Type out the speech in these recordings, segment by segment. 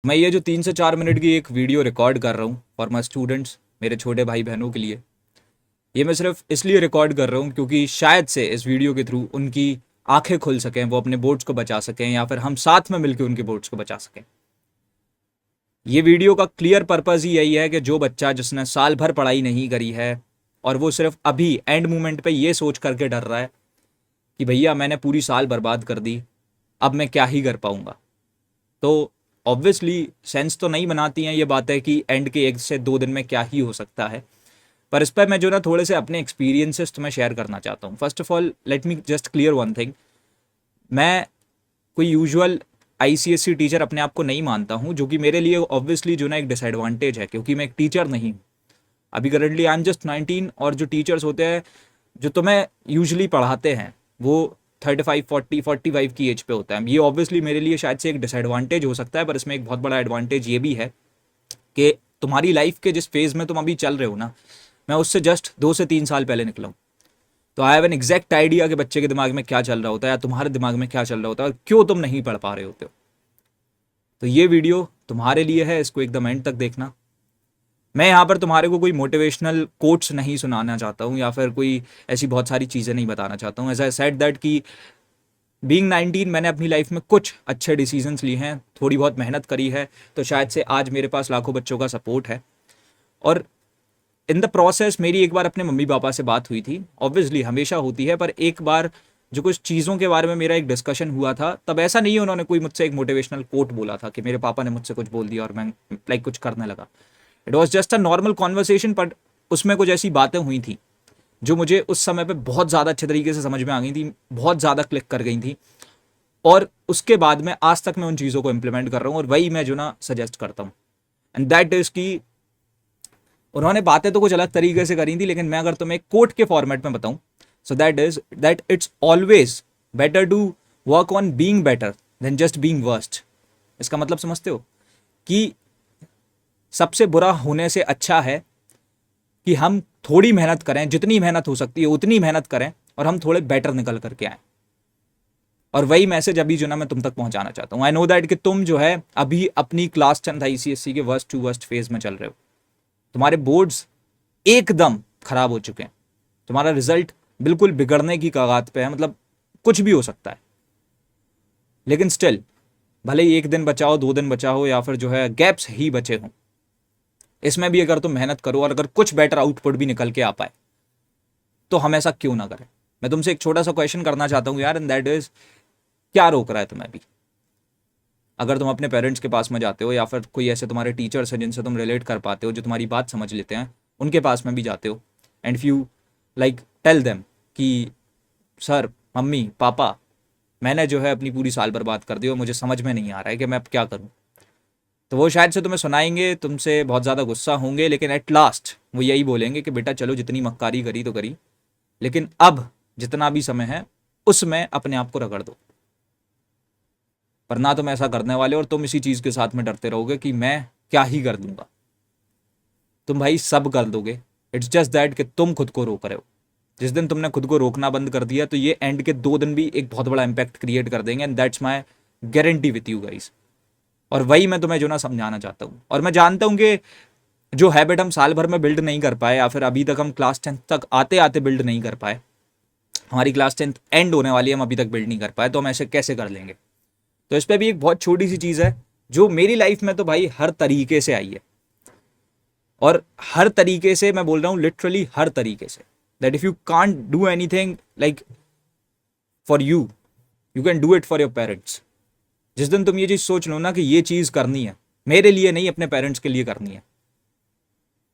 मैं ये जो 3 से 4 मिनट की एक वीडियो रिकॉर्ड कर रहा हूँ फॉर माई स्टूडेंट्स, मेरे छोटे भाई बहनों के लिए, ये मैं सिर्फ इसलिए रिकॉर्ड कर रहा हूँ क्योंकि शायद से इस वीडियो के थ्रू उनकी आंखें खुल सकें, वो अपने बोर्ड्स को बचा सकें या फिर हम साथ में मिलकर उनके बोर्ड्स को बचा सकें। ये वीडियो का क्लियर पर्पज़ ही यही है कि जो बच्चा जिसने साल भर पढ़ाई नहीं करी है और वो सिर्फ अभी एंड मोमेंट पे ये सोच करके डर रहा है कि भैया मैंने पूरी साल बर्बाद कर दी, अब मैं क्या ही कर पाऊंगा, तो ऑब्वियसली सेंस तो नहीं बनाती हैं ये बातें कि एंड के 1 से 2 दिन में क्या ही हो सकता है। पर इस पर मैं जो ना थोड़े से अपने एक्सपीरियंसेस तुम्हें शेयर करना चाहता हूँ। First of all let me just clear one thing, मैं कोई यूजुअल आईसीएससी टीचर अपने आप को नहीं मानता हूँ, जो कि मेरे लिए ऑब्वियसली जो ना एक डिसएडवांटेज है क्योंकि मैं एक टीचर नहीं हूँ। अभी करंटली आई एम जस्ट 19 और जो टीचर्स होते हैं जो तुम्हें यूजली पढ़ाते हैं वो 35 40 45 की एज पे होता है। ये ऑब्वियसली मेरे लिए शायद से एक डिसएडवांटेज हो सकता है, पर इसमें एक बहुत बड़ा एडवांटेज ये भी है कि तुम्हारी लाइफ के जिस फेज़ में तुम अभी चल रहे हो ना, मैं उससे जस्ट 2 से 3 साल पहले निकला हूँ। तो I have an exact idea कि बच्चे के दिमाग में क्या चल रहा होता है या तुम्हारे दिमाग में क्या चल रहा होता है और क्यों तुम नहीं पढ़ पा रहे होते हो। तो ये वीडियो तुम्हारे लिए है, इसको एकदम एंड तक देखना। मैं यहाँ पर तुम्हारे को कोई मोटिवेशनल कोट्स नहीं सुनाना चाहता हूँ या फिर कोई ऐसी बहुत सारी चीज़ें नहीं बताना चाहता हूँ। एज आई सेड दैट कि बीइंग 19 मैंने अपनी लाइफ में कुछ अच्छे डिसीजंस लिए हैं, थोड़ी बहुत मेहनत करी है, तो शायद से आज मेरे पास लाखों बच्चों का सपोर्ट है। और इन द प्रोसेस मेरी एक बार अपने मम्मी पापा से बात हुई थी, ऑब्वियसली हमेशा होती है, पर एक बार जो कुछ चीज़ों के बारे में मेरा एक डिस्कशन हुआ था, तब ऐसा नहीं है उन्होंने कोई मुझसे एक मोटिवेशनल कोट बोला था कि मेरे पापा ने मुझसे कुछ बोल दिया और मैं लाइक कुछ करने लगा। It was just a normal conversation, but उसमें कुछ ऐसी बातें हुई थी जो मुझे उस समय पे बहुत ज़्यादा अच्छे तरीके से समझ में आ गई थी, बहुत ज़्यादा क्लिक कर गई थी। और उसके बाद में आज तक मैं उन चीज़ों को इम्प्लीमेंट कर रहा हूँ और वही मैं जो ना सजेस्ट करता हूँ। एंड दैट इज़ कि उन्होंने बातें तो कुछ अलग तरीके से करी थी, लेकिन मैं अगर तुम्हें कोट के फॉर्मेट में बताऊं, so that is that it's always better to work on being better than just being worst. इसका मतलब समझते हो कि सबसे बुरा होने से अच्छा है कि हम थोड़ी मेहनत करें, जितनी मेहनत हो सकती है उतनी मेहनत करें और हम थोड़े बेटर निकल करके आए। और वही मैसेज अभी जो ना मैं तुम तक पहुंचाना चाहता हूँ। आई नो दैट कि तुम जो है अभी अपनी क्लास 10th आईसीएससी के वर्स्ट टू वर्स्ट फेज में चल रहे हो, तुम्हारे बोर्ड्स एकदम खराब हो चुके हैं, तुम्हारा रिजल्ट बिल्कुल बिगड़ने की कगार पे है, मतलब कुछ भी हो सकता है। लेकिन स्टिल भले ही 1 दिन बचा हो, 2 दिन बचा हो या फिर जो है गैप्स ही बचे हों, इसमें भी अगर तुम मेहनत करो और अगर कुछ बेटर आउटपुट भी निकल के आ पाए तो हम ऐसा क्यों ना करें। मैं तुमसे एक छोटा सा क्वेश्चन करना चाहता हूँ यार, एंड दैट इज क्या रोक रहा है तुम्हें अभी। अगर तुम अपने पेरेंट्स के पास में जाते हो या फिर कोई ऐसे तुम्हारे टीचर्स हैं जिनसे तुम रिलेट कर पाते हो, जो तुम्हारी बात समझ लेते हैं, उनके पास में भी जाते हो and you like tell them कि सर, मम्मी, पापा, मैंने जो है अपनी पूरी साल बर्बाद कर दी और मुझे समझ में नहीं आ रहा है कि मैं अब क्या करूं, तो वो शायद से तुम्हें सुनाएंगे, तुमसे बहुत ज़्यादा गुस्सा होंगे, लेकिन एट लास्ट वो यही बोलेंगे कि बेटा चलो जितनी मक्कारी करी तो करी, लेकिन अब जितना भी समय है उसमें अपने आप को रगड़ दो। पर ना तुम ऐसा करने वाले और तुम इसी चीज़ के साथ में डरते रहोगे कि मैं क्या ही कर दूंगा। तुम भाई सब कर दोगे, इट्स जस्ट दैट कि तुम खुद को रोक रहे हो। जिस दिन तुमने खुद को रोकना बंद कर दिया तो ये एंड के 2 दिन भी एक बहुत बड़ा इंपैक्ट क्रिएट कर देंगे, and that's my guarantee with you guys. और वही मैं तुम्हें जो ना समझाना चाहता हूँ। और मैं जानता हूँ कि जो हैबिट हम साल भर में बिल्ड नहीं कर पाए या फिर अभी तक हम क्लास 10th तक आते आते बिल्ड नहीं कर पाए, हमारी क्लास 10th एंड होने वाली है, हम अभी तक बिल्ड नहीं कर पाए, तो हम ऐसे कैसे कर लेंगे। तो इस पर भी एक बहुत छोटी सी चीज़ है जो मेरी लाइफ में तो भाई हर तरीके से आई है, और हर तरीके से मैं बोल रहा हूँ, लिटरली हर तरीके से, that if you can't do anything like for you, you can do it for your parents. जिस दिन तुम ये चीज़ सोच लो ना कि ये चीज़ करनी है, मेरे लिए नहीं अपने पेरेंट्स के लिए करनी है,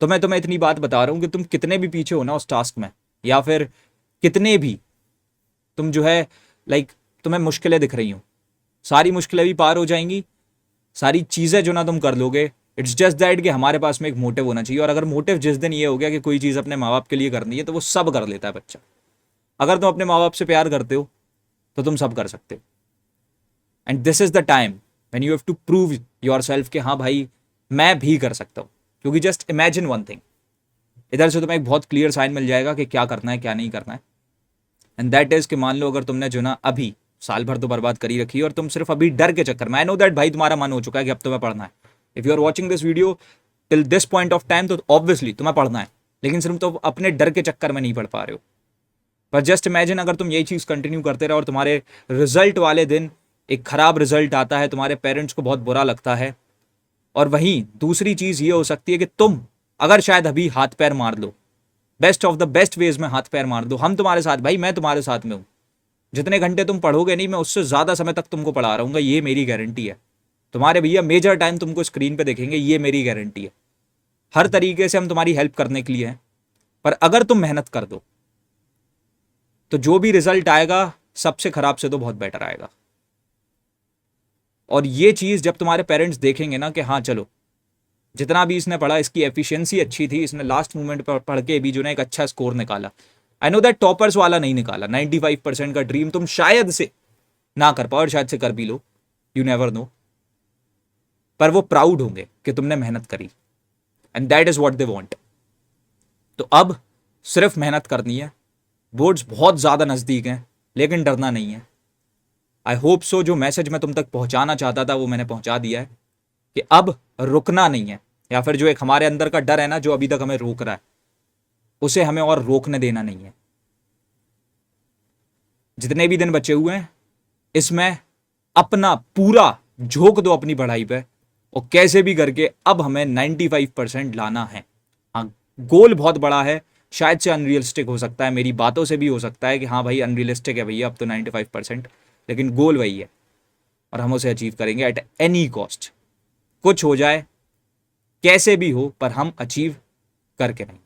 तो मैं तुम्हें इतनी बात बता रहा हूँ कि तुम कितने भी पीछे हो ना उस टास्क में, या फिर कितने भी तुम जो है लाइक तुम्हें मुश्किलें दिख रही हो, सारी मुश्किलें भी पार हो जाएंगी, सारी चीज़ें जो ना तुम कर लोगे। इट्स जस्ट दैट कि हमारे पास में एक मोटिव होना चाहिए, और अगर मोटिव जिस दिन ये हो गया कि कोई चीज़ अपने माँ बाप के लिए करनी है तो वो सब कर लेता है बच्चा। अगर तुम अपने माँ बाप से प्यार करते हो तो तुम सब कर सकते हो। And this is the time when you have to prove yourself कि हाँ भाई मैं भी कर सकता हूँ। क्योंकि जस्ट इमेजिन वन थिंग, इधर से तुम्हें एक बहुत क्लियर साइन मिल जाएगा कि क्या करना है क्या नहीं करना है। एंड दैट इज कि मान लो अगर तुमने जो ना अभी साल भर तो बर्बाद कर ही रखी है और तुम सिर्फ अभी डर के चक्कर में, आई नो दैट भाई तुम्हारा मन हो चुका है कि अब तुम्हें पढ़ना है, if you are watching this video till this point of time तो ऑब्वियसली तुम्हें पढ़ना है, लेकिन सिर्फ तो अपने डर के चक्कर में नहीं पढ़ पा रहे हो। पर जस्ट इमेजिन अगर तुम यही चीज कंटिन्यू करते रहो और तुम्हारे रिजल्ट वाले दिन एक खराब रिजल्ट आता है, तुम्हारे पेरेंट्स को बहुत बुरा लगता है। और वहीं दूसरी चीज ये हो सकती है कि तुम अगर शायद अभी हाथ पैर मार लो, best of the best ways में हाथ पैर मार दो, हम तुम्हारे साथ भाई, मैं तुम्हारे साथ में हूं, जितने घंटे तुम पढ़ोगे नहीं मैं उससे ज्यादा समय तक तुमको पढ़ा रहूंगा, ये मेरी गारंटी है। तुम्हारे भैया मेजर टाइम तुमको स्क्रीन पे देखेंगे, ये मेरी गारंटी है। हर तरीके से हम तुम्हारी हेल्प करने के लिए हैं, पर अगर तुम मेहनत कर दो तो जो भी रिजल्ट आएगा सबसे खराब से तो बहुत बेटर आएगा। और ये चीज जब तुम्हारे पेरेंट्स देखेंगे ना कि हाँ चलो जितना भी इसने पढ़ा इसकी एफिशिएंसी अच्छी थी, इसने लास्ट मोमेंट पर पढ़ के भी जो ना एक अच्छा स्कोर निकाला। आई नो दैट टॉपर्स वाला नहीं निकाला, 95% का ड्रीम तुम शायद से ना कर पाओ और शायद से कर भी लो, यू नेवर नो, पर वो प्राउड होंगे कि तुमने मेहनत करी and that is what they want. तो अब सिर्फ मेहनत करनी है, बोर्ड्स बहुत ज्यादा नजदीक हैं लेकिन डरना नहीं है। आई होप सो जो मैसेज मैं तुम तक पहुंचाना चाहता था वो मैंने पहुंचा दिया है कि अब रुकना नहीं है, या फिर जो एक हमारे अंदर का डर है ना जो अभी तक हमें रोक रहा है उसे हमें और रोकने देना नहीं है। जितने भी दिन बचे हुए हैं इसमें अपना पूरा झोंक दो अपनी पढ़ाई पे और कैसे भी करके अब हमें 95% लाना है। हाँ, गोल बहुत बड़ा है, शायद से अनरियलिस्टिक हो सकता है, मेरी बातों से भी हो सकता है कि हाँ भाई अनरियलिस्टिक है भैया अब तो 95%, लेकिन गोल वही है और हम उसे अचीव करेंगे एट एनी कॉस्ट। कुछ हो जाए कैसे भी हो पर हम अचीव करके नहीं।